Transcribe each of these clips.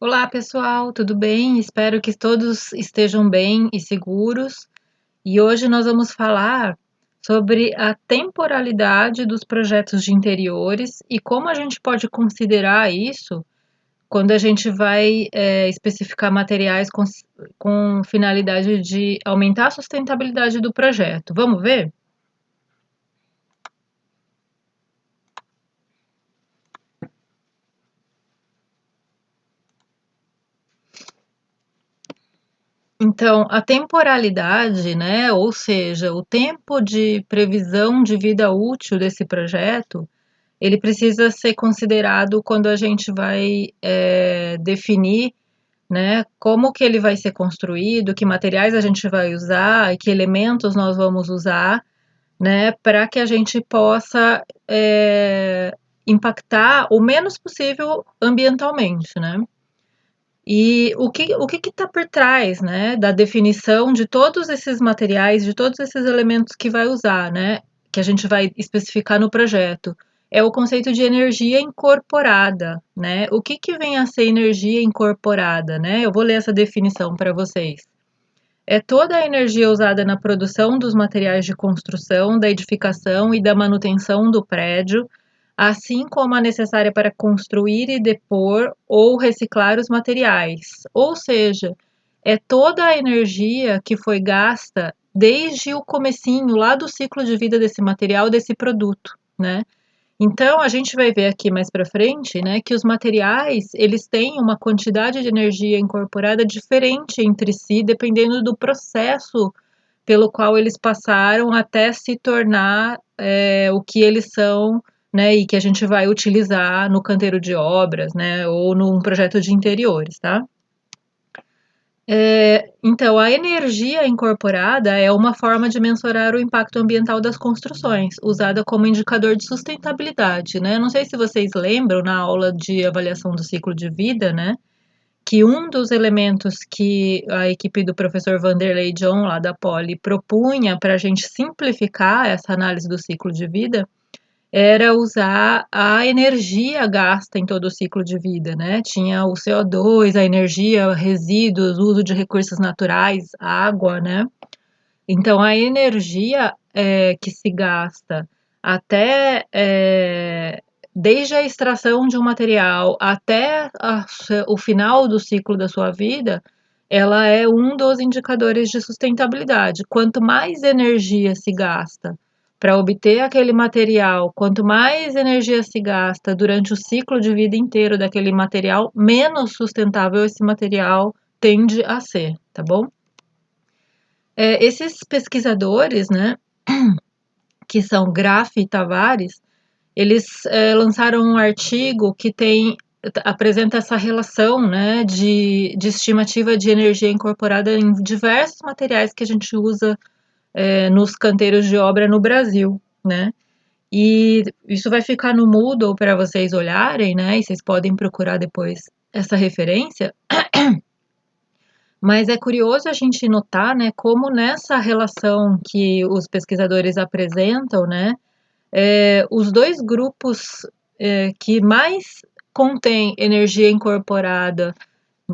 Olá, pessoal, tudo bem? Espero que todos estejam bem e seguros. E hoje nós vamos falar sobre a temporalidade dos projetos de interiores e como a gente pode considerar isso quando a gente vai especificar materiais com finalidade de aumentar a sustentabilidade do projeto. Vamos ver? Então, a temporalidade, né, ou seja, o tempo de previsão de vida útil desse projeto, ele precisa ser considerado quando a gente vai definir, né, como que ele vai ser construído, que materiais a gente vai usar e que elementos nós vamos usar, né, para que a gente possa impactar o menos possível ambientalmente, né? E o que está por trás, né, da definição de todos esses materiais, de todos esses elementos que vai usar, né, que a gente vai especificar no projeto? É o conceito de energia incorporada, né? O que vem a ser energia incorporada, né? Eu vou ler essa definição para vocês. É toda a energia usada na produção dos materiais de construção, da edificação e da manutenção do prédio, assim como a necessária para construir e depor ou reciclar os materiais. Ou seja, é toda a energia que foi gasta desde o comecinho, lá do ciclo de vida desse material, desse produto, né? Então, a gente vai ver aqui mais para frente, né, que os materiais, eles têm uma quantidade de energia incorporada diferente entre si, dependendo do processo pelo qual eles passaram até se tornar o que eles são, né, e que a gente vai utilizar no canteiro de obras, né, ou num projeto de interiores, tá? Então, a energia incorporada é uma forma de mensurar o impacto ambiental das construções, usada como indicador de sustentabilidade, né? Não sei se vocês lembram na aula de avaliação do ciclo de vida, né? Que um dos elementos que a equipe do professor Vanderlei John, lá da Poli, propunha para a gente simplificar essa análise do ciclo de vida era usar a energia gasta em todo o ciclo de vida, né? Tinha o CO2, a energia, resíduos, uso de recursos naturais, água, né? Então, a energia que se gasta até desde a extração de um material até o final do ciclo da sua vida, ela é um dos indicadores de sustentabilidade. Quanto mais energia se gasta para obter aquele material, quanto mais energia se gasta durante o ciclo de vida inteiro daquele material, menos sustentável esse material tende a ser, tá bom? Esses pesquisadores, né, que são Graf e Tavares, eles lançaram um artigo que apresenta essa relação, né, de estimativa de energia incorporada em diversos materiais que a gente usa nos canteiros de obra no Brasil, né? E isso vai ficar no Moodle para vocês olharem, né? E vocês podem procurar depois essa referência. Mas é curioso a gente notar, né, como nessa relação que os pesquisadores apresentam, né, os dois grupos que mais contêm energia incorporada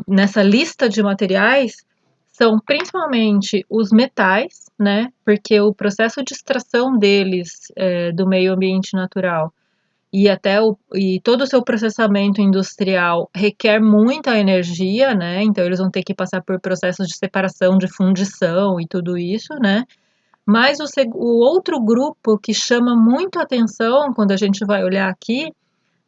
nessa lista de materiais são principalmente os metais, né, porque o processo de extração deles do meio ambiente natural e todo o seu processamento industrial requer muita energia, né? Então eles vão ter que passar por processos de separação, de fundição e tudo isso, né? Mas o outro grupo que chama muito atenção quando a gente vai olhar aqui,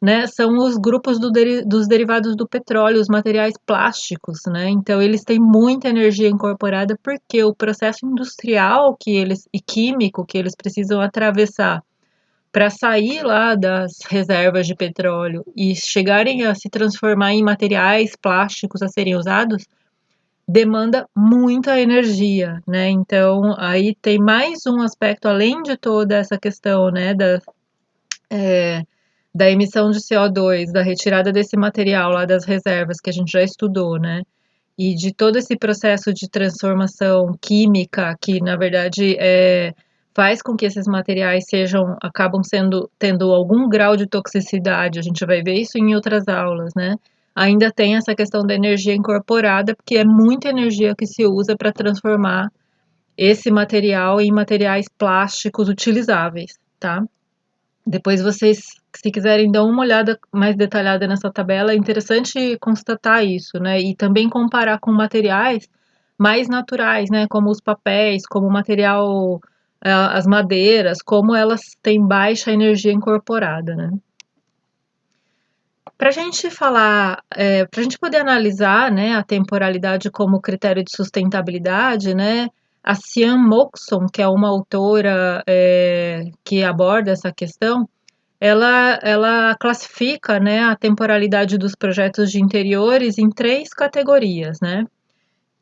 né, são os grupos dos derivados do petróleo, os materiais plásticos, né? Então eles têm muita energia incorporada porque o processo industrial e químico que eles precisam atravessar para sair lá das reservas de petróleo e chegarem a se transformar em materiais plásticos a serem usados, demanda muita energia, né? Então, aí tem mais um aspecto, além de toda essa questão, né, da emissão de CO2, da retirada desse material lá das reservas que a gente já estudou, né? E de todo esse processo de transformação química que, na verdade, faz com que esses materiais acabam tendo algum grau de toxicidade. A gente vai ver isso em outras aulas, né? ainda tem essa questão da energia incorporada, porque é muita energia que se usa para transformar esse material em materiais plásticos utilizáveis, tá? Depois vocês, se quiserem dar uma olhada mais detalhada nessa tabela, é interessante constatar isso, né? E também comparar com materiais mais naturais, né? Como os papéis, como o material, as madeiras, como elas têm baixa energia incorporada, né? Para a gente falar, para a gente poder analisar, né, a temporalidade como critério de sustentabilidade, né, a Sian Moxon, que é uma autora que aborda essa questão, ela classifica, né, a temporalidade dos projetos de interiores em 3 categorias, né,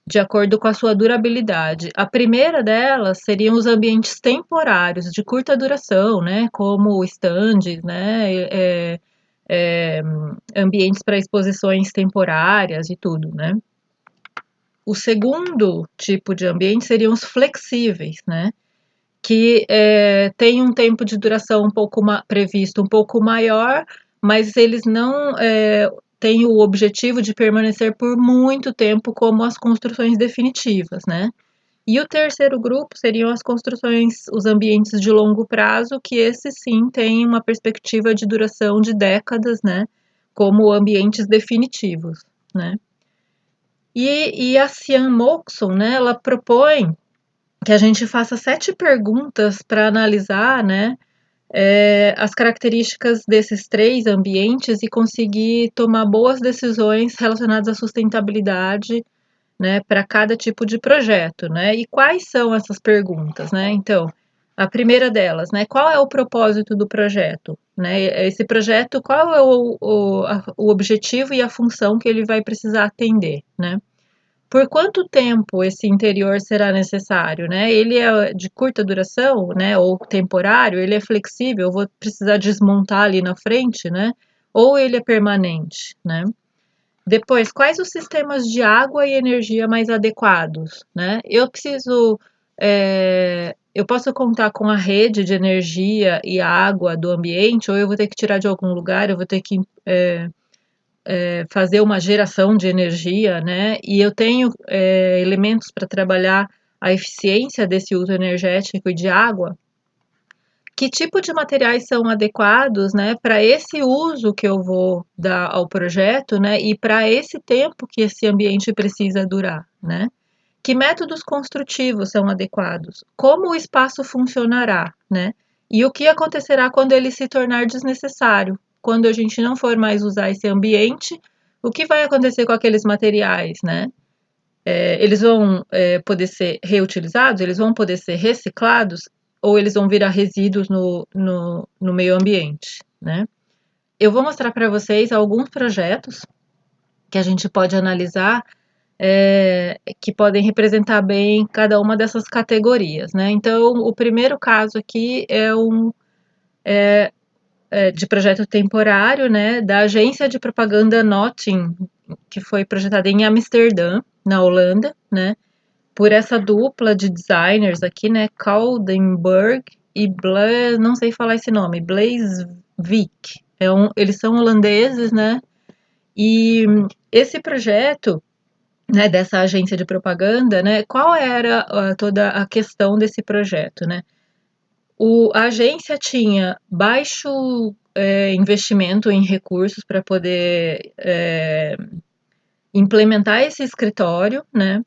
de acordo com a sua durabilidade. A primeira delas seriam os ambientes temporários de curta duração, né, como estandes, né, é, ambientes para exposições temporárias e tudo, né. O segundo tipo de ambiente seriam os flexíveis, né, que tem um tempo de duração um pouco previsto um pouco maior, mas eles não têm o objetivo de permanecer por muito tempo como as construções definitivas, né? E o terceiro grupo seriam as construções, os ambientes de longo prazo, que esses sim têm uma perspectiva de duração de décadas, né? Como ambientes definitivos, né? E a Sian Moxon, né? Ela propõe que a gente faça 7 perguntas para analisar, né, as características desses 3 ambientes e conseguir tomar boas decisões relacionadas à sustentabilidade, né, para cada tipo de projeto, né? E quais são essas perguntas, né? Então, a primeira delas, né, qual é o propósito do projeto, né? Esse projeto, qual é o objetivo e a função que ele vai precisar atender, né? Por quanto tempo esse interior será necessário, né? Ele é de curta duração, né? Ou temporário, ele é flexível, eu vou precisar desmontar ali na frente, né? Ou ele é permanente, né? Depois, quais os sistemas de água e energia mais adequados, né? Eu posso contar com a rede de energia e água do ambiente, ou eu vou ter que tirar de algum lugar, eu vou ter que fazer uma geração de energia, né? E eu tenho elementos para trabalhar a eficiência desse uso energético e de água. Que tipo de materiais são adequados, né, para esse uso que eu vou dar ao projeto, né, e para esse tempo que esse ambiente precisa durar, né? Que métodos construtivos são adequados? Como o espaço funcionará, né? E o que acontecerá quando ele se tornar desnecessário? Quando a gente não for mais usar esse ambiente, o que vai acontecer com aqueles materiais, né? Eles vão poder ser reutilizados? Eles vão poder ser reciclados? Ou eles vão virar resíduos no meio ambiente, né? Eu vou mostrar para vocês alguns projetos que a gente pode analisar que podem representar bem cada uma dessas categorias, né? Então, o primeiro caso aqui é de projeto temporário, né, da agência de propaganda Notting, que foi projetada em Amsterdã, na Holanda, né, por essa dupla de designers aqui, né, Kaldenberg e não sei falar esse nome, Bleiswijk. Eles são holandeses, né, e esse projeto, né, dessa agência de propaganda, né, qual era toda a questão desse projeto, né? A agência tinha baixo investimento em recursos para poder implementar esse escritório, né?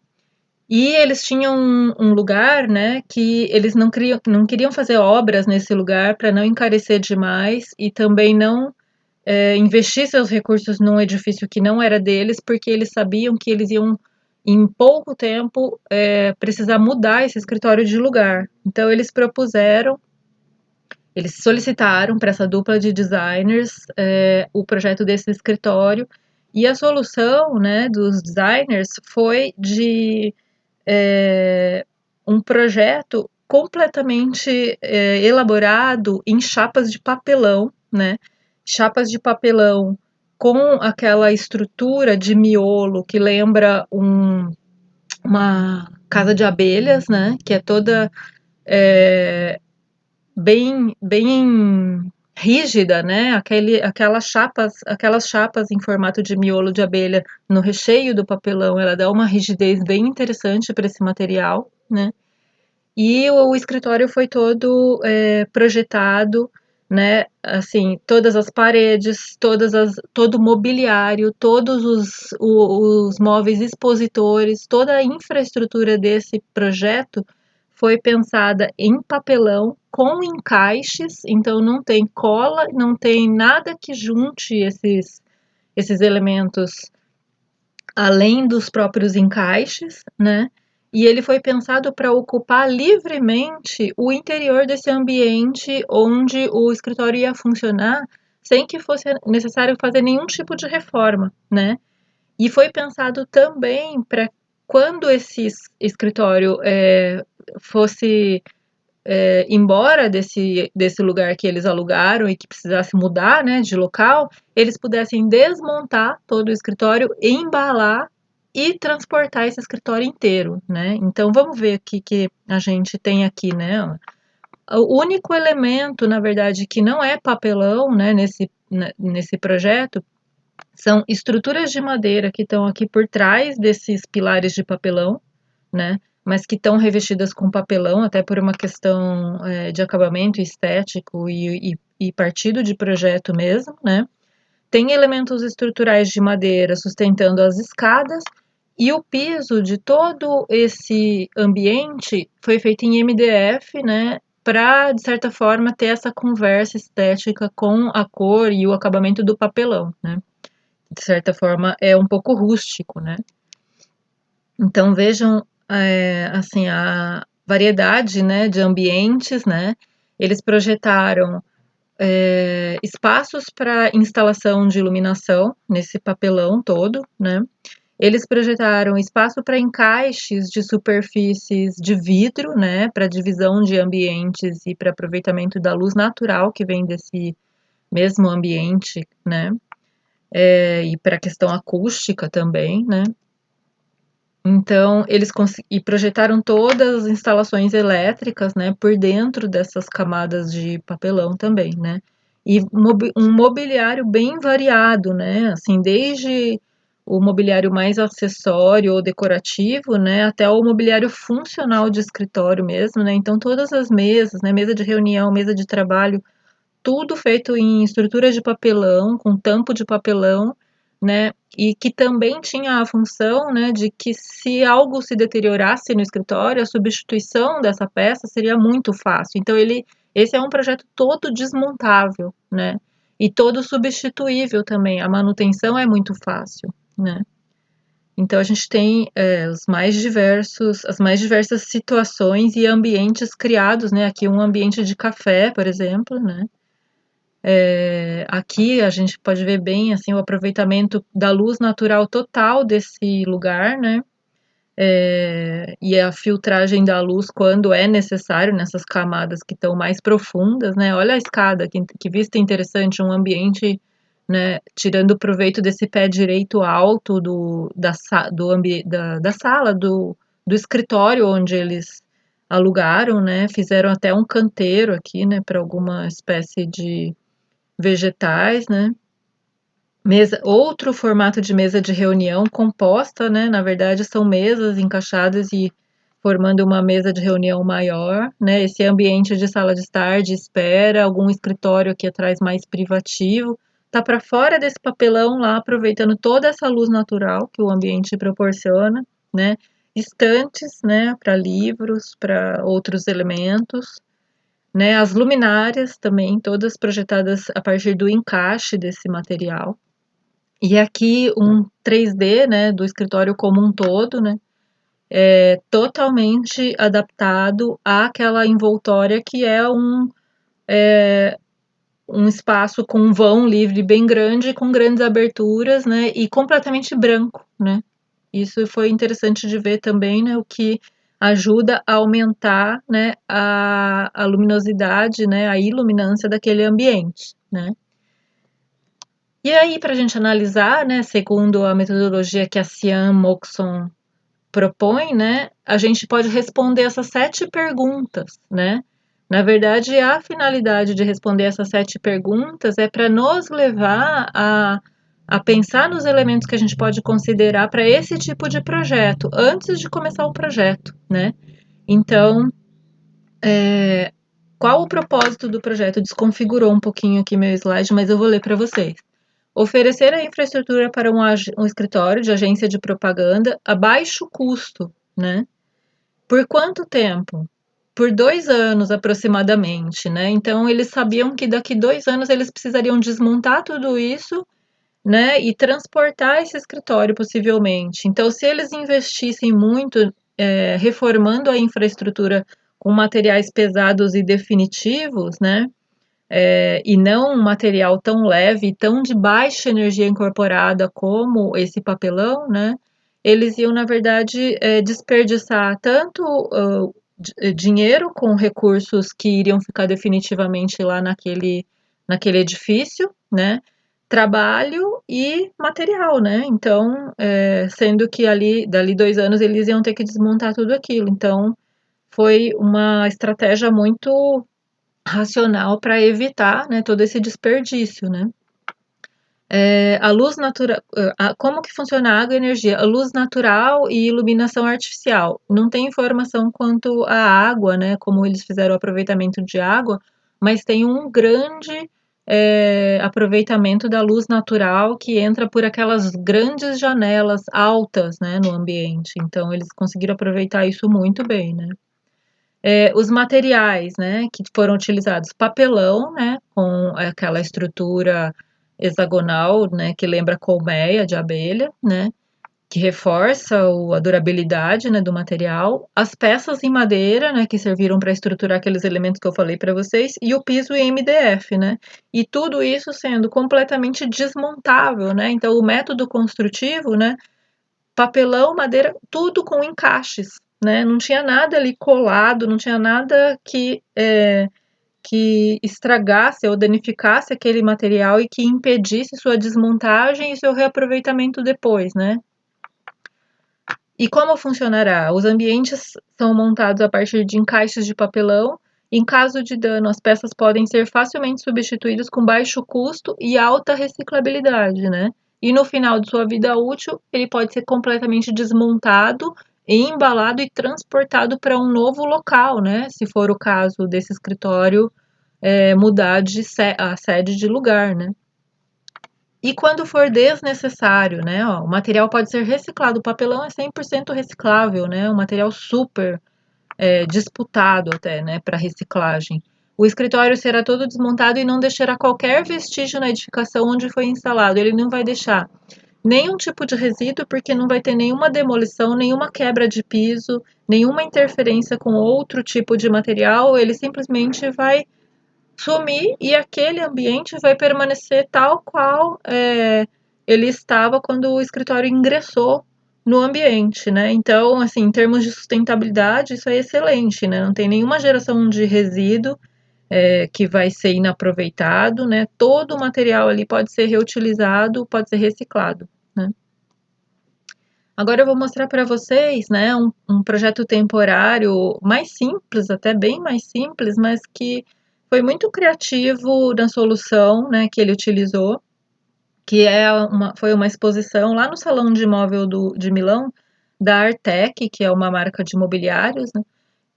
E eles tinham um lugar, né, que eles não queriam fazer obras nesse lugar para não encarecer demais e também não investir seus recursos num edifício que não era deles, porque eles sabiam que eles iam, em pouco tempo, precisar mudar esse escritório de lugar. Então, eles solicitaram para essa dupla de designers o projeto desse escritório, e a solução, né, dos designers foi de um projeto completamente elaborado em chapas de papelão, né? Chapas de papelão com aquela estrutura de miolo que lembra uma casa de abelhas, né? Que é toda bem rígida, né? Aquelas chapas em formato de miolo de abelha no recheio do papelão, ela dá uma rigidez bem interessante para esse material, né? E o escritório foi todo projetado, né? Assim, todas as paredes, todo o mobiliário, todos os móveis expositores, toda a infraestrutura desse projeto foi pensada em papelão com encaixes, então não tem cola, não tem nada que junte esses elementos além dos próprios encaixes, né? E ele foi pensado para ocupar livremente o interior desse ambiente onde o escritório ia funcionar sem que fosse necessário fazer nenhum tipo de reforma, né? E foi pensado também para quando esse escritório fosse embora desse lugar que eles alugaram e que precisasse mudar, né, de local, eles pudessem desmontar todo o escritório, embalar e transportar esse escritório inteiro, né? Então vamos ver o que a gente tem aqui, né? O único elemento, na verdade, que não é papelão, né, nesse projeto, são estruturas de madeira que estão aqui por trás desses pilares de papelão, né? Mas que estão revestidas com papelão, até por uma questão de acabamento estético e partido de projeto mesmo, né? Tem elementos estruturais de madeira sustentando as escadas e o piso de todo esse ambiente foi feito em MDF, né? Para, de certa forma, ter essa conversa estética com a cor e o acabamento do papelão, né? De certa forma, é um pouco rústico, né? Então vejam assim a variedade, né, de ambientes, né? Eles projetaram espaços para instalação de iluminação nesse papelão todo, né? Eles projetaram espaço para encaixes de superfícies de vidro, né, para divisão de ambientes e para aproveitamento da luz natural que vem desse mesmo ambiente, né? E para a questão acústica também, né? Então, e projetaram todas as instalações elétricas, né, por dentro dessas camadas de papelão também, né? E um mobiliário bem variado, né? Assim, desde o mobiliário mais acessório ou decorativo, né, até o mobiliário funcional de escritório mesmo, né? Então, todas as mesas, né, mesa de reunião, mesa de trabalho, tudo feito em estrutura de papelão, com tampo de papelão, né? E que também tinha a função, né, de que se algo se deteriorasse no escritório, a substituição dessa peça seria muito fácil. Então esse é um projeto todo desmontável, né? E todo substituível também. A manutenção é muito fácil, né? Então a gente tem as mais diversas situações e ambientes criados, né? Aqui um ambiente de café, por exemplo, né? Aqui a gente pode ver bem assim o aproveitamento da luz natural total desse lugar, né? E a filtragem da luz quando é necessário nessas camadas que estão mais profundas, né? Olha a escada, que vista interessante, um ambiente, né? Tirando proveito desse pé direito alto da sala, do escritório onde eles alugaram, né? Fizeram até um canteiro aqui, né? Para alguma espécie de vegetais, né? Outro formato de mesa de reunião composta, né? Na verdade, são mesas encaixadas e formando uma mesa de reunião maior, né? Esse ambiente de sala de estar, de espera, algum escritório aqui atrás mais privativo, tá para fora desse papelão lá, aproveitando toda essa luz natural que o ambiente proporciona, né? Estantes, né? Para livros, para outros elementos, né? As luminárias também, todas projetadas a partir do encaixe desse material. E aqui um 3D, né, do escritório como um todo, né, totalmente adaptado àquela envoltória que um espaço com um vão livre bem grande, com grandes aberturas, né, e completamente branco, né. Isso foi interessante de ver também, né, o que ajuda a aumentar, né, a luminosidade, né, a iluminância daquele ambiente, né. E aí, para a gente analisar, né, segundo a metodologia que a Sian Moxon propõe, né, a gente pode responder essas 7 perguntas, né? Na verdade, a finalidade de responder essas 7 perguntas é para nos levar a pensar nos elementos que a gente pode considerar para esse tipo de projeto, antes de começar o projeto, né? Então, qual o propósito do projeto? Desconfigurou um pouquinho aqui meu slide, mas eu vou ler para vocês. Oferecer a infraestrutura para um escritório de agência de propaganda a baixo custo, né? Por quanto tempo? Por 2 anos aproximadamente, né? Então eles sabiam que daqui 2 anos eles precisariam desmontar tudo isso, né? E transportar esse escritório possivelmente. Então, se eles investissem muito reformando a infraestrutura com materiais pesados e definitivos, né? E não um material tão leve, tão de baixa energia incorporada como esse papelão, né? Eles iam, na verdade, desperdiçar tanto dinheiro com recursos que iriam ficar definitivamente lá naquele edifício, né? Trabalho e material, né? Então, sendo que dali 2 anos, eles iam ter que desmontar tudo aquilo. Então, foi uma estratégia muito racional para evitar, né, todo esse desperdício, né? A luz natural, como que funciona a água e a energia? A luz natural e iluminação artificial. Não tem informação quanto à água, né, como eles fizeram o aproveitamento de água, mas tem um grande aproveitamento da luz natural que entra por aquelas grandes janelas altas, né, no ambiente. Então, eles conseguiram aproveitar isso muito bem, né? Os materiais, né, que foram utilizados, papelão, né, com aquela estrutura hexagonal, né, que lembra colmeia de abelha, né, que reforça a durabilidade, né, do material, as peças em madeira, né, que serviram para estruturar aqueles elementos que eu falei para vocês, e o piso em MDF, né, e tudo isso sendo completamente desmontável, né, então o método construtivo, né, papelão, madeira, tudo com encaixes, né? Não tinha nada ali colado, não tinha nada que estragasse ou danificasse aquele material e que impedisse sua desmontagem e seu reaproveitamento depois, né? E como funcionará? Os ambientes são montados a partir de encaixes de papelão. Em caso de dano, as peças podem ser facilmente substituídas com baixo custo e alta reciclabilidade, né? E no final de sua vida útil, ele pode ser completamente desmontado, embalado e transportado para um novo local, né? Se for o caso desse escritório mudar a sede de lugar, né? E quando for desnecessário, né, ó, o material pode ser reciclado. O papelão é 100% reciclável, né, um material super disputado até, né, para reciclagem. O escritório será todo desmontado e não deixará qualquer vestígio na edificação onde foi instalado. Ele não vai deixar nenhum tipo de resíduo, porque não vai ter nenhuma demolição, nenhuma quebra de piso, nenhuma interferência com outro tipo de material. Ele simplesmente vai sumir e aquele ambiente vai permanecer tal qual ele estava quando o escritório ingressou no ambiente, né? Então, assim, em termos de sustentabilidade, isso é excelente, né? Não tem nenhuma geração de resíduo que vai ser inaproveitado, né? Todo o material ali pode ser reutilizado, pode ser reciclado, né? Agora eu vou mostrar para vocês, né, um projeto temporário mais simples, até bem mais simples, mas que foi muito criativo na solução, né, que ele utilizou, que foi uma exposição lá no Salão de Imóvel de Milão, da Artec, que é uma marca de imobiliários, né,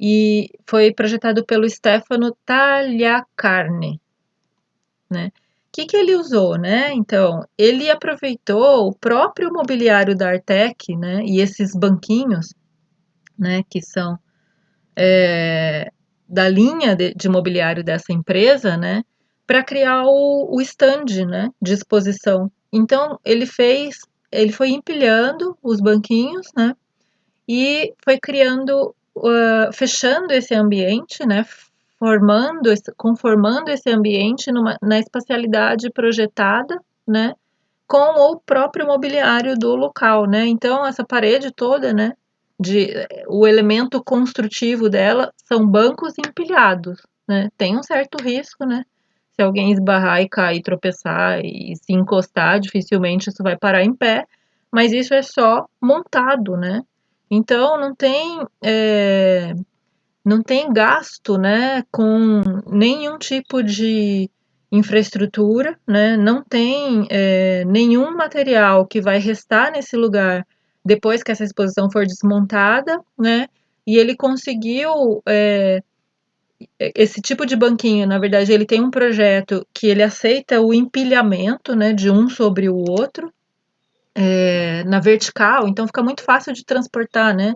e foi projetado pelo Stefano Tagliacarne, né. Que ele usou, né? Então, ele aproveitou o próprio mobiliário da Artec, né? E esses banquinhos, né? Que são da linha de mobiliário dessa empresa, né? Para criar o stand, né? De exposição. Então, ele foi empilhando os banquinhos, né? E foi criando, fechando esse ambiente, né? Conformando esse ambiente na espacialidade projetada, né? Com o próprio mobiliário do local, né? Então, essa parede toda, né? O elemento construtivo dela são bancos empilhados, né? Tem um certo risco, né? Se alguém esbarrar e cair, tropeçar e se encostar, dificilmente isso vai parar em pé, mas isso é só montado, né? Então, não tem não tem gasto, né, com nenhum tipo de infraestrutura, né, não tem nenhum material que vai restar nesse lugar depois que essa exposição for desmontada, né, e ele conseguiu esse tipo de banquinho, na verdade, ele tem um projeto que ele aceita o empilhamento, né, de um sobre o outro, na vertical, então fica muito fácil de transportar, né,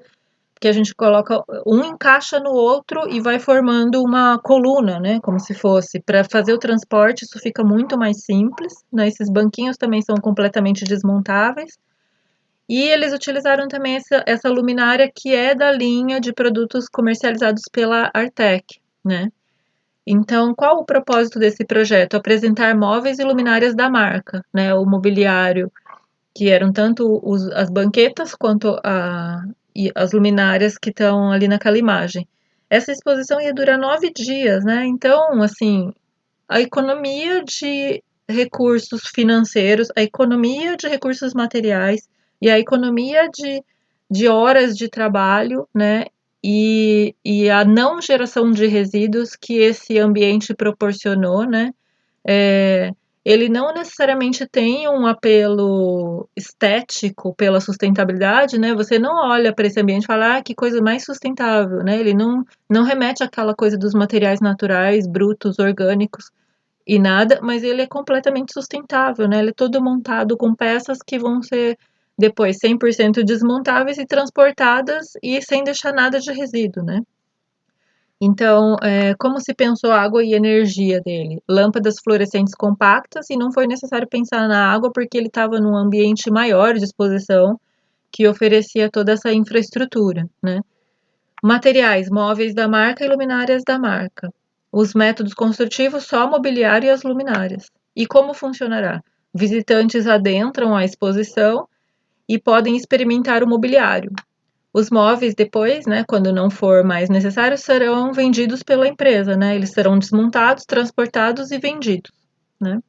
que a gente coloca um encaixa no outro e vai formando uma coluna, né, como se fosse. Para fazer o transporte, isso fica muito mais simples, né? Esses banquinhos também são completamente desmontáveis. E eles utilizaram também essa luminária que é da linha de produtos comercializados pela Artec, né? Então, qual o propósito desse projeto? Apresentar móveis e luminárias da marca, né? O mobiliário que eram tanto as banquetas quanto as luminárias que estão ali naquela imagem. Essa exposição ia durar 9 dias, né? Então, assim, a economia de recursos financeiros, a economia de recursos materiais e a economia de horas de trabalho, né? E a não geração de resíduos que esse ambiente proporcionou, né? É, ele não necessariamente tem um apelo estético pela sustentabilidade, né? Você não olha para esse ambiente e fala, ah, que coisa mais sustentável, né? Ele não remete àquela coisa dos materiais naturais, brutos, orgânicos e nada, mas ele é completamente sustentável, né? Ele é todo montado com peças que vão ser depois 100% desmontáveis e transportadas e sem deixar nada de resíduo, né? Então, como se pensou a água e energia dele? Lâmpadas fluorescentes compactas e não foi necessário pensar na água porque ele estava num ambiente maior de exposição que oferecia toda essa infraestrutura, né? Materiais, móveis da marca e luminárias da marca. Os métodos construtivos, só mobiliário e as luminárias. E como funcionará? Visitantes adentram a exposição e podem experimentar o mobiliário. Os móveis depois, né, quando não for mais necessário, serão vendidos pela empresa, né? Eles serão desmontados, transportados e vendidos, né?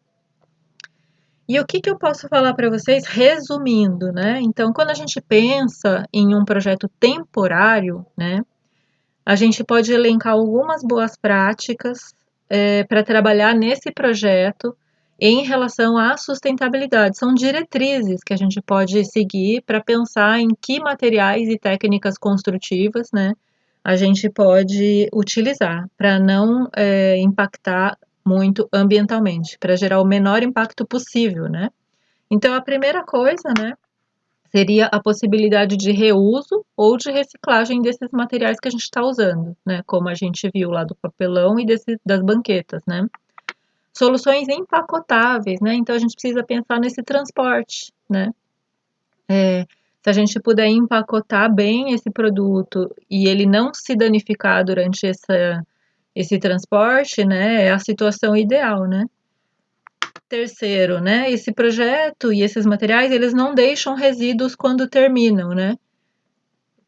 E o que que eu posso falar para vocês resumindo, né? Então, quando a gente pensa em um projeto temporário, né, a gente pode elencar algumas boas práticas para trabalhar nesse projeto em relação à sustentabilidade. São diretrizes que a gente pode seguir para pensar em que materiais e técnicas construtivas, né, a gente pode utilizar para não impactar muito ambientalmente, para gerar o menor impacto possível, né? Então, a primeira coisa, né, seria a possibilidade de reuso ou de reciclagem desses materiais que a gente está usando, né? Como a gente viu lá do papelão e das banquetas, né? Soluções empacotáveis, né? Então a gente precisa pensar nesse transporte, né? Se a gente puder empacotar bem esse produto e ele não se danificar durante esse transporte, né? É a situação ideal, né? Terceiro, né? Esse projeto e esses materiais, eles não deixam resíduos quando terminam, né?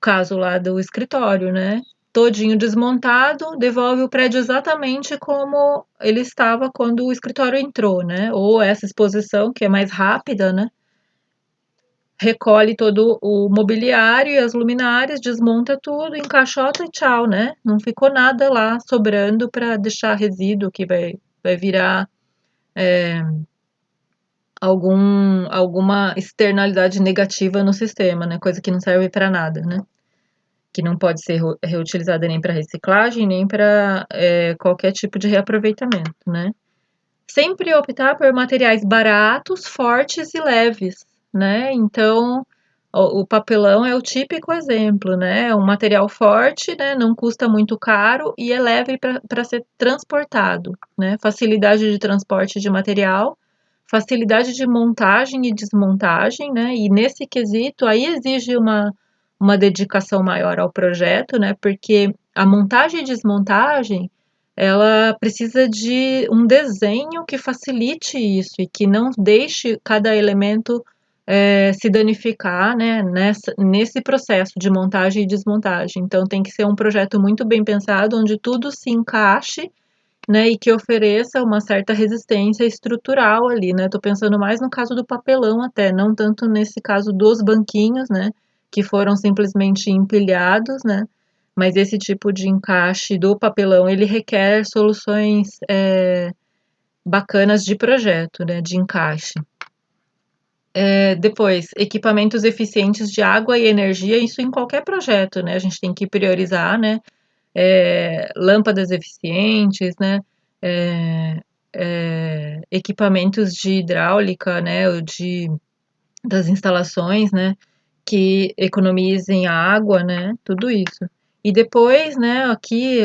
Caso lá do escritório, né? Todinho desmontado, devolve o prédio exatamente como ele estava quando o escritório entrou, né? Ou essa exposição, que é mais rápida, né? Recolhe todo o mobiliário e as luminárias, desmonta tudo, encaixota e tchau, né? Não ficou nada lá sobrando para deixar resíduo que vai virar alguma externalidade negativa no sistema, né? Coisa que não serve para nada, né? Que não pode ser reutilizada nem para reciclagem, nem para qualquer tipo de reaproveitamento, né? Sempre optar por materiais baratos, fortes e leves, né? Então, o papelão é o típico exemplo, né? É um material forte, né? Não custa muito caro e é leve para ser transportado, né? Facilidade de transporte de material, facilidade de montagem e desmontagem, né? E nesse quesito aí exige uma dedicação maior ao projeto, né? Porque a montagem e desmontagem ela precisa de um desenho que facilite isso e que não deixe cada elemento se danificar, né, nesse processo de montagem e desmontagem. Então, tem que ser um projeto muito bem pensado, onde tudo se encaixe, né, e que ofereça uma certa resistência estrutural ali, né? Tô pensando mais no caso do papelão até, não tanto nesse caso dos banquinhos, né, que foram simplesmente empilhados, né? mas esse tipo de encaixe do papelão, ele requer soluções bacanas de projeto, né, de encaixe. Depois, equipamentos eficientes de água e energia, isso em qualquer projeto, né, a gente tem que priorizar, né, lâmpadas eficientes, né, equipamentos de hidráulica, né, das instalações, né, que economizem a água, né, tudo isso. E depois, né, aqui,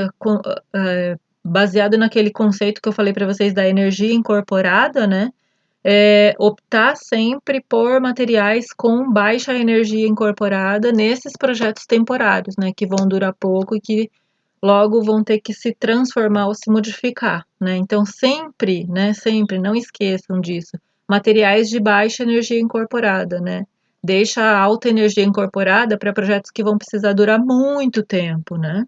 baseado naquele conceito que eu falei para vocês da energia incorporada, né, optar sempre por materiais com baixa energia incorporada nesses projetos temporários, né, que vão durar pouco e que logo vão ter que se transformar ou se modificar, né? Então sempre, né, sempre não esqueçam disso. Materiais de baixa energia incorporada, né? Deixa a alta energia incorporada para projetos que vão precisar durar muito tempo, né?